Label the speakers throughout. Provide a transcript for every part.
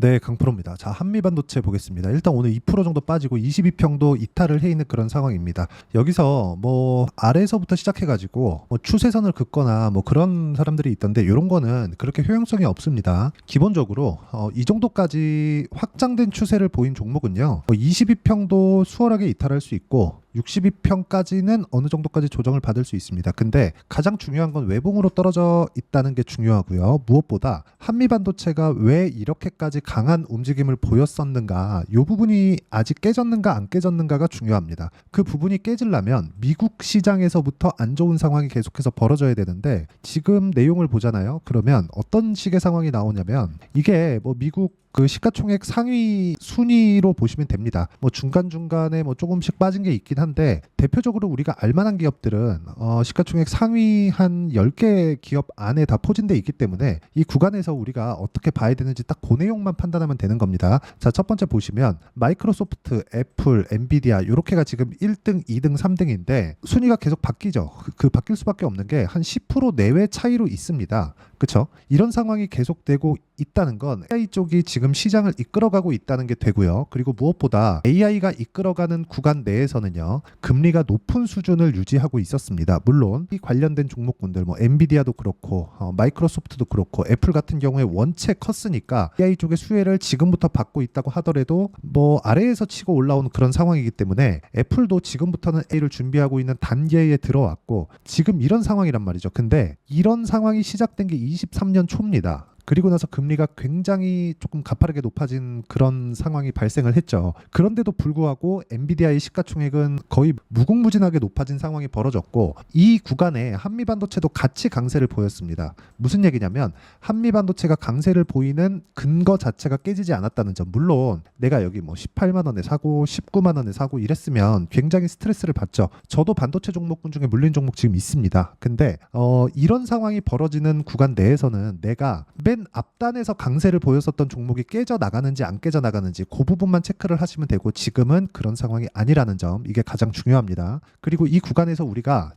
Speaker 1: 네, 강프로입니다. 자, 한미반도체 보겠습니다. 일단 오늘 2% 정도 빠지고 22평도 이탈을 해 있는 그런 상황입니다. 여기서 뭐 아래에서부터 시작해가지고 뭐 추세선을 긋거나 뭐 그런 사람들이 있던데 이런 거는 그렇게 효용성이 없습니다. 기본적으로 이 정도까지 확장된 추세를 보인 종목은요, 22평도 수월하게 이탈할 수 있고 62평까지는 어느 정도까지 조정을 받을 수 있습니다. 근데 가장 중요한 건 외봉으로 떨어져 있다는 게 중요하고요. 무엇보다 한미반도체가 왜 이렇게까지 강한 움직임을 보였었는가, 이 부분이 아직 깨졌는가 안 깨졌는가가 중요합니다. 그 부분이 깨지려면 미국 시장에서부터 안 좋은 상황이 계속해서 벌어져야 되는데 지금 내용을 보잖아요. 그러면 어떤 식의 상황이 나오냐면 이게 뭐 미국 그 시가총액 상위 순위로 보시면 됩니다. 뭐 중간중간에 뭐 조금씩 빠진 게 있긴 한데 대표적으로 우리가 알만한 기업들은 시가총액 상위 한 10개 기업 안에 다 포진돼 있기 때문에 이 구간에서 우리가 어떻게 봐야 되는지 딱 그 내용만 판단하면 되는 겁니다. 자, 첫 번째 보시면 마이크로소프트, 애플, 엔비디아 이렇게가 지금 1등, 2등, 3등인데 순위가 계속 바뀌죠. 그 바뀔 수밖에 없는 게 한 10% 내외 차이로 있습니다. 그렇죠? 이런 상황이 계속되고 있다는 건 AI 쪽이 지금 시장을 이끌어가고 있다는 게 되고요. 그리고 무엇보다 AI가 이끌어가는 구간 내에서는요, 금리가 높은 수준을 유지하고 있었습니다. 물론 이 관련된 종목군들 뭐 엔비디아도 그렇고 마이크로소프트도 그렇고 애플 같은 경우에 원체 컸으니까 AI 쪽의 수혜를 지금부터 받고 있다고 하더라도 뭐 아래에서 치고 올라오는 그런 상황이기 때문에 애플도 지금부터는 AI를 준비하고 있는 단계에 들어왔고 지금 이런 상황이란 말이죠. 근데 이런 상황이 시작된 게 23년 초입니다. 그리고 나서 금리가 굉장히 조금 가파르게 높아진 그런 상황이 발생을 했죠. 그런데도 불구하고 엔비디아의 시가총액은 거의 무궁무진하게 높아진 상황이 벌어졌고 이 구간에 한미반도체도 같이 강세를 보였습니다. 무슨 얘기냐면 한미반도체가 강세를 보이는 근거 자체가 깨지지 않았다는 점. 물론 내가 여기 뭐 18만 원에 사고 19만 원에 사고 이랬으면 굉장히 스트레스를 받죠. 저도 반도체 종목군 중에 물린 종목 지금 있습니다. 근데 이런 상황이 벌어지는 구간 내에서는 내가 맨 앞단에서 강세를 보였었던 종목이 깨져 나가는지 안 깨져 나가는지 그 부분만 체크를 하시면 되고 지금은 그런 상황이 아니라는 점, 이게 가장 중요합니다. 그리고 이 구간에서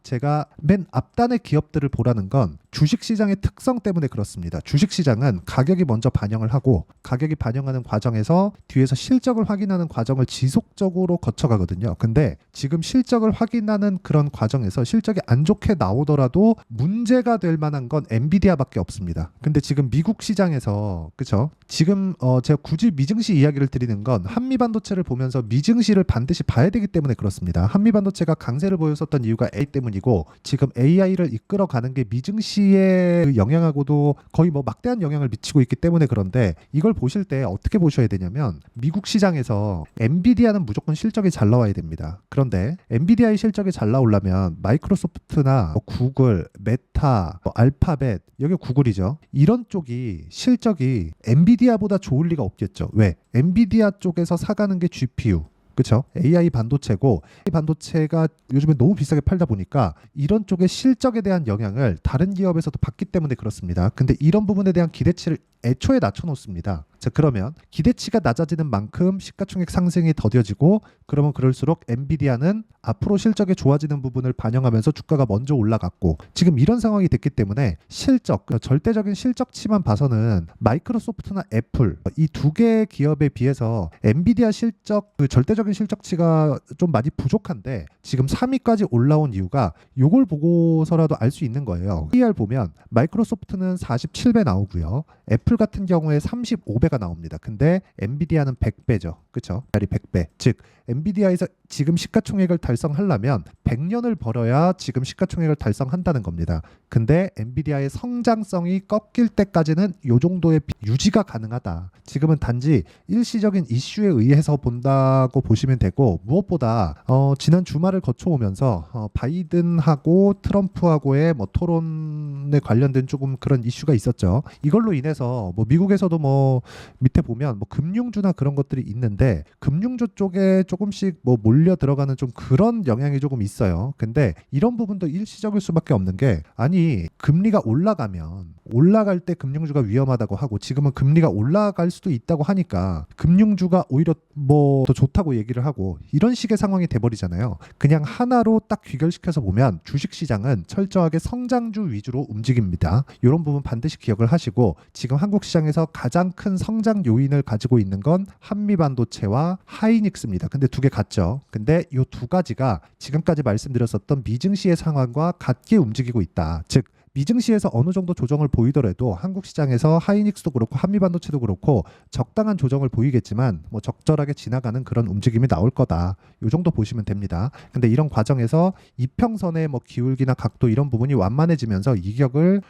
Speaker 1: 제가 맨 앞단의 기업들을 보라는 건 주식시장의 특성 때문에 그렇습니다. 주식시장은 가격이 먼저 반영을 하고 가격이 반영하는 과정에서 뒤에서 실적을 확인하는 과정을 지속적으로 거쳐가거든요. 근데 지금 실적을 확인하는 그런 과정에서 실적이 안 좋게 나오더라도 문제가 될 만한 건 엔비디아밖에 없습니다. 근데 지금 미국 시장에서 그쵸? 지금 제가 굳이 미증시 이야기를 드리는 건 한미반도체를 보면서 미증시를 반드시 봐야 되기 때문에 그렇습니다. 한미반도체가 강세를 보였었던 이유가 AI 때문이고 지금 AI를 이끌어가는 게 미증시의 영향하고도 거의 뭐 막대한 영향을 미치고 있기 때문에 그런데 이걸 보실 때 어떻게 보셔야 되냐면 미국 시장에서 엔비디아는 무조건 실적이 잘 나와야 됩니다. 그런데 엔비디아의 실적이 잘 나오려면 마이크로소프트나 구글, 메타, 알파벳, 여기 구글이죠. 이런 쪽이 실적이 엔비디아보다 좋을 리가 없겠죠. 왜? 엔비디아 쪽에서 사가는 게 GPU. 그렇죠? AI 반도체고 이 반도체가 요즘에 너무 비싸게 팔다 보니까 이런 쪽의 실적에 대한 영향을 다른 기업에서도 받기 때문에 그렇습니다. 근데 이런 부분에 대한 기대치를 애초에 낮춰놓습니다. 자, 그러면 기대치가 낮아지는 만큼 시가총액 상승이 더뎌지고 그러면 그럴수록 엔비디아는 앞으로 실적이 좋아지는 부분을 반영하면서 주가가 먼저 올라갔고 지금 이런 상황이 됐기 때문에 실적, 절대적인 실적치만 봐서는 마이크로소프트나 애플 이 두 개의 기업에 비해서 엔비디아 실적, 그 절대적인 실적치가 좀 많이 부족한데 지금 3위까지 올라온 이유가 요걸 보고서라도 알 수 있는 거예요. PER 보면 마이크로소프트는 47배 나오고요. 애플 같은 경우에 35배가 나옵니다. 근데 엔비디아는 100배죠. 그렇죠? 100배. 즉 엔비디아에서 지금 시가총액을 달성하려면 100년을 벌어야 지금 시가총액을 달성한다는 겁니다. 근데 엔비디아의 성장성이 꺾일 때까지는 이 정도의 유지가 가능하다. 지금은 단지 일시적인 이슈에 의해서 본다고 보시면 되고 무엇보다 지난 주말을 거쳐오면서 바이든하고 트럼프하고의 뭐 토론에 관련된 조금 그런 이슈가 있었죠. 이걸로 인해서 뭐 미국에서도 뭐 밑에 보면 뭐 금융주나 그런 것들이 있는데 금융주 쪽에 조금씩 뭐 몰려 들어가는 좀 그런 영향이 조금 있어요. 근데 이런 부분도 일시적일 수밖에 없는 게, 아니 금리가 올라가면 올라갈 때 금융주가 위험하다고 하고 지금은 금리가 올라갈 수도 있다고 하니까 금융주가 오히려 뭐 더 좋다고 얘기를 하고, 이런 식의 상황이 돼버리잖아요. 그냥 하나로 딱 귀결시켜서 보면 주식시장은 철저하게 성장주 위주로 움직입니다. 이런 부분 반드시 기억을 하시고, 지금 한국 시장에서 가장 큰 성장 요인을 가지고 있는 건 한미반도체와 하이닉스입니다. 근데 두 개 같죠. 근데 이 두 가지가 지금까지 말씀드렸었던 미증시의 상황과 같게 움직이고 있다. 즉 미증시에서 어느 정도 조정을 보이더라도 한국 시장에서 하이닉스도 그렇고 한미반도체도 그렇고 적당한 조정을 보이겠지만 뭐 적절하게 지나가는 그런 움직임이 나올 거다. 이 정도 보시면 됩니다. 근데 이런 과정에서 이평선의 뭐 기울기나 각도 이런 부분이 완만해지면서 이격을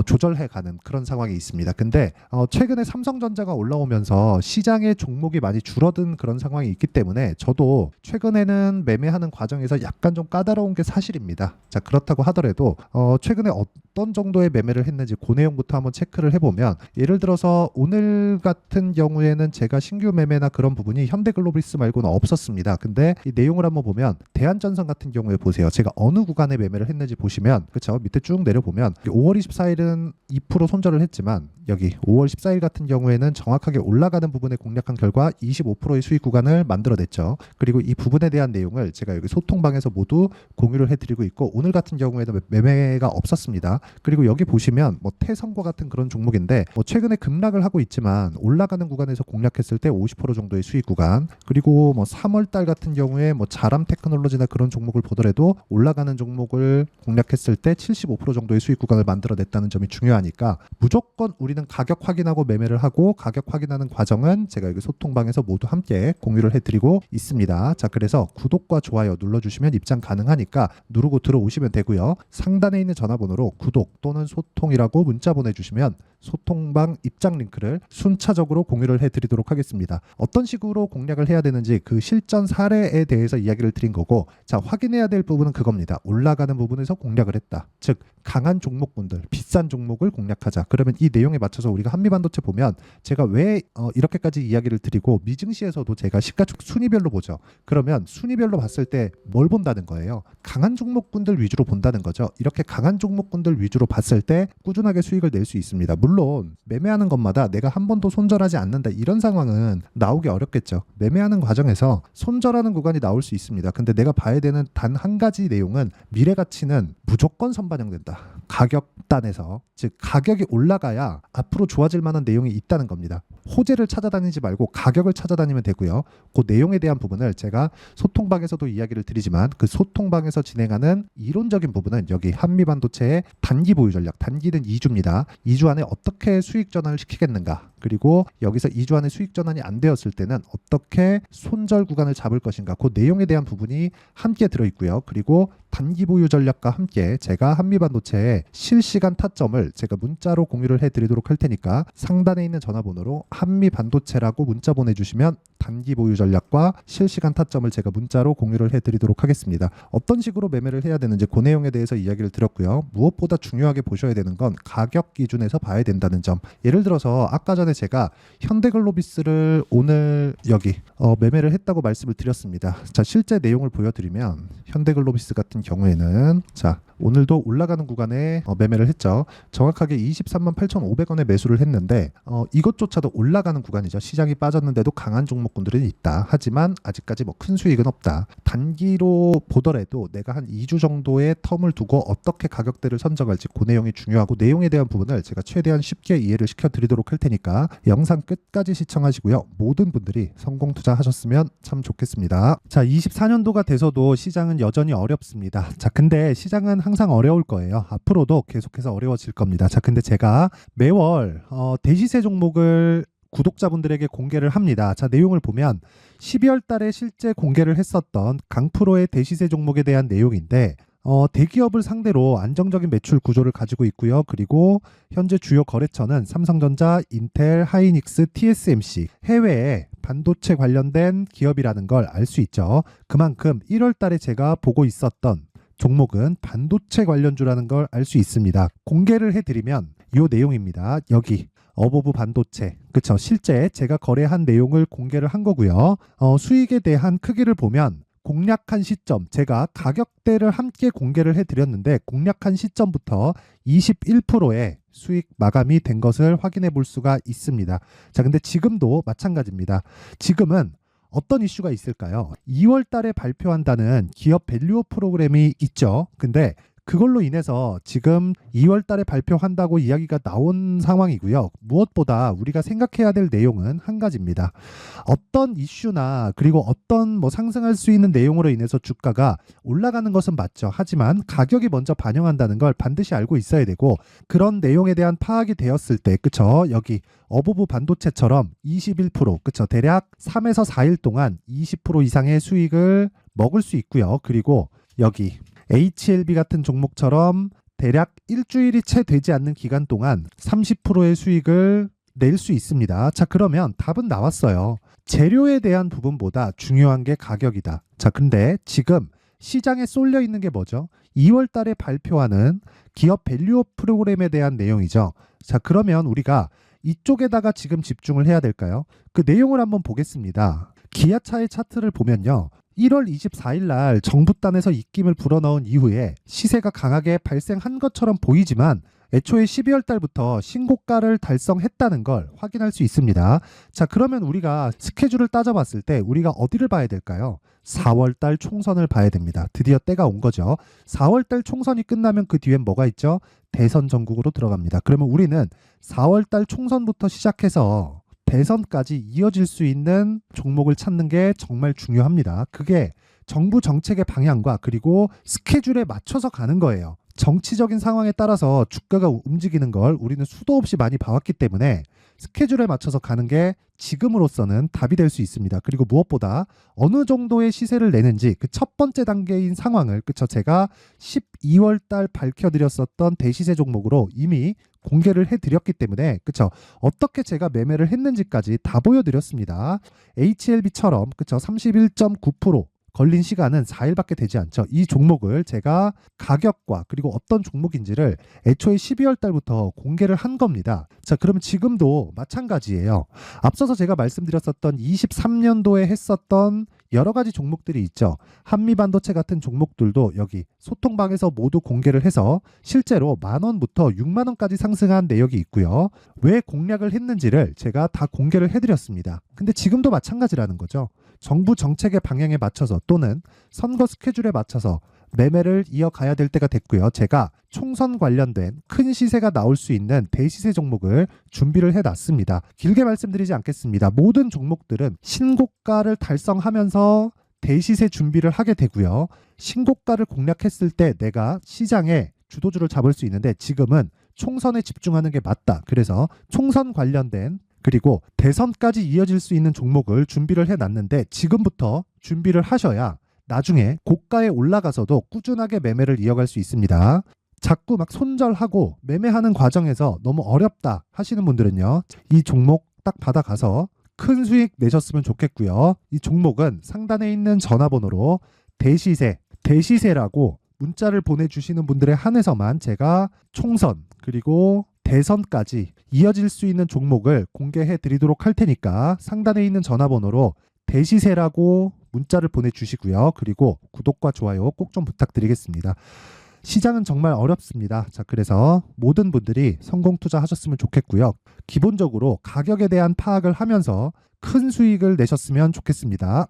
Speaker 1: 조절해가는 그런 상황이 있습니다. 근데 최근에 삼성전자가 올라오면서 시장의 종목이 많이 줄어든 그런 상황이 있기 때문에 저도 최근에는 매매하는 과정에서 약간 좀 까다로운 게 사실입니다. 자, 그렇다고 하더라도 최근에 어떤 정도의 매매를 했는지 그 내용부터 한번 체크를 해보면, 예를 들어서 오늘 같은 경우에는 제가 신규 매매나 그런 부분이 현대글로비스 말고는 없었습니다. 근데 이 내용을 한번 보면 대한전선 같은 경우에 보세요. 제가 어느 구간에 매매를 했는지 보시면, 그렇죠, 밑에 쭉 내려보면 5월 24일은 2% 손절을 했지만 여기 5월 14일 같은 경우에는 정확하게 올라가는 부분에 공략한 결과 25%의 수익 구간을 만들어냈죠. 그리고 이 부분에 대한 내용을 제가 여기 소통방에서 모두 공유를 해드리고 있고, 오늘 같은 경우에는 매매가 없었습니다. 그리고 여기 보시면 뭐 태성과 같은 그런 종목인데 뭐 최근에 급락을 하고 있지만 올라가는 구간에서 공략했을 때 50% 정도의 수익 구간, 그리고 뭐 3월 달 같은 경우에 뭐 자람 테크놀로지나 그런 종목을 보더라도 올라가는 종목을 공략했을 때 75% 정도의 수익 구간을 만들어냈다는 점이 중요하니까 무조건 우리는 가격 확인하고 매매를 하고, 가격 확인하는 과정은 제가 여기 소통방에서 모두 함께 공유를 해드리고 있습니다. 자, 그래서 구독과 좋아요 눌러주시면 입장 가능하니까 누르고 들어오시면 되고요. 상단에 있는 전화번호로 구독 또는 소통이라고 문자 보내주시면 소통방 입장 링크를 순차적으로 공유를 해드리도록 하겠습니다. 어떤 식으로 공략을 해야 되는지 그 실전 사례에 대해서 이야기를 드린 거고, 자, 확인해야 될 부분은 그겁니다. 올라가는 부분에서 공략을 했다. 즉 강한 종목군들, 비싼 종목을 공략하자. 그러면 이 내용에 맞춰서 우리가 한미반도체 보면 제가 왜 이렇게까지 이야기를 드리고, 미증시에서도 제가 시가총 순위별로 보죠. 그러면 순위별로 봤을 때 뭘 본다는 거예요? 강한 종목군들 위주로 본다는 거죠. 이렇게 강한 종목군들 위주로 봤을 때 꾸준하게 수익을 낼 수 있습니다. 물론 매매하는 것마다 내가 한 번도 손절하지 않는다 이런 상황은 나오기 어렵겠죠. 매매하는 과정에서 손절하는 구간이 나올 수 있습니다. 근데 내가 봐야 되는 단 한 가지 내용은 미래 가치는 무조건 선반영된다. 가격단에서, 즉 가격이 올라가야 앞으로 좋아질 만한 내용이 있다는 겁니다. 호재를 찾아다니지 말고 가격을 찾아다니면 되고요. 그 내용에 대한 부분을 제가 소통방에서도 이야기를 드리지만 그 소통방에서 진행하는 이론적인 부분은 여기 한미반도체의 단기 보유 전략, 단기는 2주입니다. 2주 안에 어떻게 수익 전환을 시키겠는가, 그리고 여기서 2주 안에 수익 전환이 안 되었을 때는 어떻게 손절 구간을 잡을 것인가, 그 내용에 대한 부분이 함께 들어있고요. 그리고 단기 보유 전략과 함께 제가 한미반도체의 실시간 타점을 제가 문자로 공유를 해드리도록 할 테니까 상단에 있는 전화번호로 한미반도체라고 문자 보내주시면 단기 보유 전략과 실시간 타점을 제가 문자로 공유를 해드리도록 하겠습니다. 어떤 식으로 매매를 해야 되는지 그 내용에 대해서 이야기를 드렸고요. 무엇보다 중요하게 보셔야 되는 건 가격 기준에서 봐야 된다는 점. 예를 들어서 아까 전에 제가 현대글로비스를 오늘 여기 매매를 했다고 말씀을 드렸습니다. 자, 실제 내용을 보여드리면 현대글로비스 같은 경우에는 자, 오늘도 올라가는 구간에 매매를 했죠. 정확하게 23만 8,500원에 매수를 했는데 이것조차도 올라가는 구간이죠. 시장이 빠졌는데도 강한 종목군들은 있다. 하지만 아직까지 뭐 큰 수익은 없다. 단기로 보더라도 내가 한 2주 정도의 텀을 두고 어떻게 가격대를 선정할지 그 내용이 중요하고, 내용에 대한 부분을 제가 최대한 쉽게 이해를 시켜드리도록 할 테니까 영상 끝까지 시청하시고요. 모든 분들이 성공 투자하셨으면 참 좋겠습니다. 자, 24년도가 돼서도 시장은 여전히 어렵습니다. 자, 근데 시장은 항상 어려울 거예요. 앞으로도 계속해서 어려워질 겁니다. 자, 근데 제가 매월 대시세 종목을 구독자분들에게 공개를 합니다. 자, 내용을 보면 12월 달에 실제 공개를 했었던 강프로의 대시세 종목에 대한 내용인데 대기업을 상대로 안정적인 매출 구조를 가지고 있고요. 그리고 현재 주요 거래처는 삼성전자, 인텔, 하이닉스, TSMC, 해외에 반도체 관련된 기업이라는 걸 알 수 있죠. 그만큼 1월 달에 제가 보고 있었던 종목은 반도체 관련주라는 걸 알 수 있습니다. 공개를 해드리면 이 내용입니다. 여기 어보브 반도체, 그쵸? 실제 제가 거래한 내용을 공개를 한 거고요. 수익에 대한 크기를 보면 공략한 시점, 제가 가격대를 함께 공개를 해드렸는데 공략한 시점부터 21%의 수익 마감이 된 것을 확인해 볼 수가 있습니다. 자, 근데 지금도 마찬가지입니다. 지금은 어떤 이슈가 있을까요? 2월 달에 발표한다는 기업 밸류업 프로그램이 있죠. 근데 그걸로 인해서 지금 2월 달에 발표한다고 이야기가 나온 상황이고요. 무엇보다 우리가 생각해야 될 내용은 한 가지입니다. 어떤 이슈나 그리고 어떤 상승할 수 있는 내용으로 인해서 주가가 올라가는 것은 맞죠. 하지만 가격이 먼저 반영한다는 걸 반드시 알고 있어야 되고, 그런 내용에 대한 파악이 되었을 때, 그쵸? 여기 어부부 반도체처럼 21%, 그쵸? 대략 3에서 4일 동안 20% 이상의 수익을 먹을 수 있고요. 그리고 여기 HLB 같은 종목처럼 대략 일주일이 채 되지 않는 기간 동안 30%의 수익을 낼 수 있습니다. 자, 그러면 답은 나왔어요. 재료에 대한 부분보다 중요한 게 가격이다. 자, 근데 지금 시장에 쏠려 있는 게 뭐죠? 2월 달에 발표하는 기업 밸류업 프로그램에 대한 내용이죠. 자, 그러면 우리가 이쪽에다가 지금 집중을 해야 될까요? 그 내용을 한번 보겠습니다. 기아차의 차트를 보면요. 1월 24일 날 정부단에서 입김을 불어넣은 이후에 시세가 강하게 발생한 것처럼 보이지만 애초에 12월 달부터 신고가를 달성했다는 걸 확인할 수 있습니다. 자, 그러면 우리가 스케줄을 따져봤을 때 우리가 어디를 봐야 될까요? 4월 달 총선을 봐야 됩니다. 드디어 때가 온 거죠. 4월 달 총선이 끝나면 그 뒤엔 뭐가 있죠? 대선 전국으로 들어갑니다. 그러면 우리는 4월 달 총선부터 시작해서 대선까지 이어질 수 있는 종목을 찾는 게 정말 중요합니다. 그게 정부 정책의 방향과 그리고 스케줄에 맞춰서 가는 거예요. 정치적인 상황에 따라서 주가가 움직이는 걸 우리는 수도 없이 많이 봐왔기 때문에 스케줄에 맞춰서 가는 게 지금으로서는 답이 될 수 있습니다. 그리고 무엇보다 어느 정도의 시세를 내는지 그 첫 번째 단계인 상황을, 그쵸? 제가 12월 달 밝혀드렸었던 대시세 종목으로 이미 공개를 해드렸기 때문에, 그쵸? 어떻게 제가 매매를 했는지까지 다 보여드렸습니다. HLB처럼, 그쵸? 31.9% 걸린 시간은 4일밖에 되지 않죠. 이 종목을 제가 가격과 그리고 어떤 종목인지를 애초에 12월 달부터 공개를 한 겁니다. 자, 그러면 지금도 마찬가지예요. 앞서서 제가 말씀드렸었던 23년도에 했었던 여러 가지 종목들이 있죠. 한미반도체 같은 종목들도 여기 소통방에서 모두 공개를 해서 실제로 10,000원부터 60,000원까지 상승한 내역이 있고요. 왜 공략을 했는지를 제가 다 공개를 해드렸습니다. 근데 지금도 마찬가지라는 거죠. 정부 정책의 방향에 맞춰서 또는 선거 스케줄에 맞춰서 매매를 이어가야 될 때가 됐고요. 제가 총선 관련된 큰 시세가 나올 수 있는 대시세 종목을 준비를 해놨습니다. 길게 말씀드리지 않겠습니다. 모든 종목들은 신고가를 달성하면서 대시세 준비를 하게 되고요. 신고가를 공략했을 때 내가 시장에 주도주를 잡을 수 있는데 지금은 총선에 집중하는 게 맞다. 그래서 총선 관련된 그리고 대선까지 이어질 수 있는 종목을 준비를 해놨는데 지금부터 준비를 하셔야 나중에 고가에 올라가서도 꾸준하게 매매를 이어갈 수 있습니다. 자꾸 막 손절하고 매매하는 과정에서 너무 어렵다 하시는 분들은요. 이 종목 딱 받아가서 큰 수익 내셨으면 좋겠고요. 이 종목은 상단에 있는 전화번호로 대시세라고 문자를 보내주시는 분들에 한해서만 제가 총선 그리고 대선까지 이어질 수 있는 종목을 공개해 드리도록 할 테니까 상단에 있는 전화번호로 대시세라고 문자를 보내주시고요. 그리고 구독과 좋아요 꼭 좀 부탁드리겠습니다. 시장은 정말 어렵습니다. 자, 그래서 모든 분들이 성공 투자하셨으면 좋겠고요. 기본적으로 가격에 대한 파악을 하면서 큰 수익을 내셨으면 좋겠습니다.